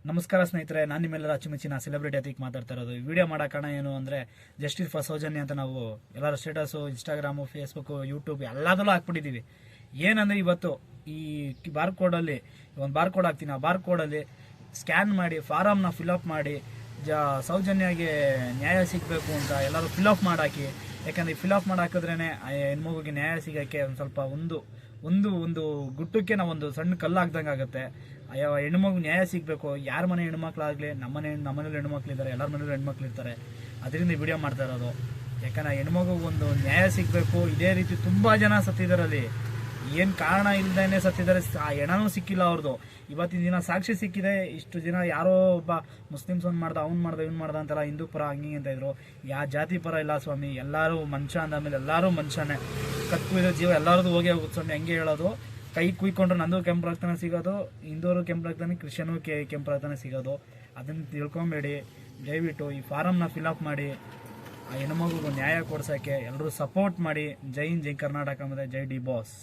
ನಮಸ್ಕಾರ ಸ್ನೇಹಿತರೆ, ನಾನು ನಿಮ್ಮೆಲ್ಲರ ಅಚ್ಚುಮೆಚ್ಚಿನ ಸೆಲೆಬ್ರಿಟಿ ಅತೀಕ್ ಮಾತಾಡ್ತಾ ಇರೋದು. ಈ ವಿಡಿಯೋ ಮಾಡೋ ಕಾರಣ ಏನು ಅಂದರೆ, ಜಸ್ಟಿಸ್ ಫಾರ್ ಸೌಜನ್ಯ ಅಂತ ನಾವು ಎಲ್ಲರ ಸ್ಟೇಟಸು, ಇನ್ಸ್ಟಾಗ್ರಾಮು, ಫೇಸ್ಬುಕ್ಕು, ಯೂಟ್ಯೂಬ್ ಎಲ್ಲದಲ್ಲೂ ಹಾಕ್ಬಿಟ್ಟಿದ್ದೀವಿ. ಏನಂದರೆ ಇವತ್ತು ಈ ಬಾರ್ ಕೋಡಲ್ಲಿ ಒಂದು ಬಾರ್ ಕೋಡ್ ಹಾಕ್ತೀನಿ. ಆ ಬಾರ್ ಕೋಡಲ್ಲಿ ಸ್ಕ್ಯಾನ್ ಮಾಡಿ ಫಾರಮ್ನ ಫಿಲಪ್ ಮಾಡಿ ಸೌಜನ್ಯಗೆ ನ್ಯಾಯ ಸಿಗಬೇಕು ಅಂತ ಎಲ್ಲರೂ ಫಿಲಪ್ ಮಾಡಾಕಿ. ಯಾಕಂದರೆ ಫಿಲಪ್ ಮಾಡಾಕಿದ್ರೇ ಆ ಹೆಣ್ಮಗುಗೆ ನ್ಯಾಯ ಸಿಗೋಕ್ಕೆ ಒಂದು ಸ್ವಲ್ಪ ಒಂದು ಗುಟ್ಟಕ್ಕೆ ನಾವು ಒಂದು ಸಣ್ಣ ಕಲ್ಲು ಹಾಕ್ದಂಗೆ ಆಗುತ್ತೆ. ಹೆಣ್ಮಗು ನ್ಯಾಯ ಸಿಗಬೇಕು. ಯಾರ ಮನೆ ಹೆಣ್ಮಕ್ಳಾಗಲಿ, ನಮ್ಮನೇಲಿ ಹೆಣ್ಮಕ್ಳಿದ್ದಾರೆ, ಎಲ್ಲರ ಮನೇಲಿ ಹೆಣ್ಮಕ್ಳು ಇರ್ತಾರೆ. ಅದರಿಂದ ವಿಡಿಯೋ ಮಾಡ್ತಾ ಇರೋದು. ಯಾಕಂದರೆ ಹೆಣ್ಮಗು ಒಂದು ನ್ಯಾಯ ಸಿಗಬೇಕು. ಇದೇ ರೀತಿ ತುಂಬ ಜನ ಸತ್ತಿದ್ದಾರಲ್ಲಿ, ಏನು ಕಾರಣ ಇಲ್ಲದೇ ಸತ್ತಿದ್ದಾರೆ. ಆ ಹೆಣನೂ ಸಿಕ್ಕಿಲ್ಲ ಅವ್ರದ್ದು. ಇವತ್ತಿನ ದಿನ ಸಾಕ್ಷಿ ಸಿಕ್ಕಿದೆ. ಇಷ್ಟು ದಿನ ಯಾರೋ ಒಬ್ಬ ಮುಸ್ಲಿಮ್ಸ್ ಅವ್ನು ಮಾಡ್ದ, ಇವ್ನು ಮಾಡ್ದ ಅಂತೆಲ್ಲ ಹಿಂದೂ ಪರ ಹಂಗೆ ಅಂತ ಇದ್ರು. ಯಾವ ಜಾತಿ ಪರ ಇಲ್ಲ ಸ್ವಾಮಿ, ಎಲ್ಲರೂ ಮನುಷ್ಯ ಅಂದಮೇಲೆ ಎಲ್ಲರೂ ಮನುಷ್ಯನೇ. ಕತ್ತು ಜೀವ ಎಲ್ಲರದು ಹೋಗೇ ಹೋಗುತ್ತೆ ಸ್ವಾಮಿ. ಹಂಗೆ ಹೇಳೋದು. ಕೈ ಕುಯ್ಕೊಂಡ್ರೆ ನಂದು ಕೆಂಪು ರಕ್ತನೇ ಸಿಗೋದು, ಹಿಂದೂರು ಕೆಂಪು ರಕ್ತನೇ, ಕ್ರಿಶ್ಚಿಯನು ಕೆಂಪು ರಕ್ತನೇ ಸಿಗೋದು. ಅದನ್ನು ತಿಳ್ಕೊಬೇಡಿ. ದಯವಿಟ್ಟು ಈ ಫಾರಮ್ನ ಫಿಲಪ್ ಮಾಡಿ ಆ ಹೆಣ್ಮಗುಗೂ ನ್ಯಾಯ ಕೊಡ್ಸೋಕ್ಕೆ ಎಲ್ಲರೂ ಸಪೋರ್ಟ್ ಮಾಡಿ. ಜೈ ಹಿಂದ್, ಜೈ ಕರ್ನಾಟಕ, ಮತ್ತು ಜೈ ಡಿ ಬಾಸ್.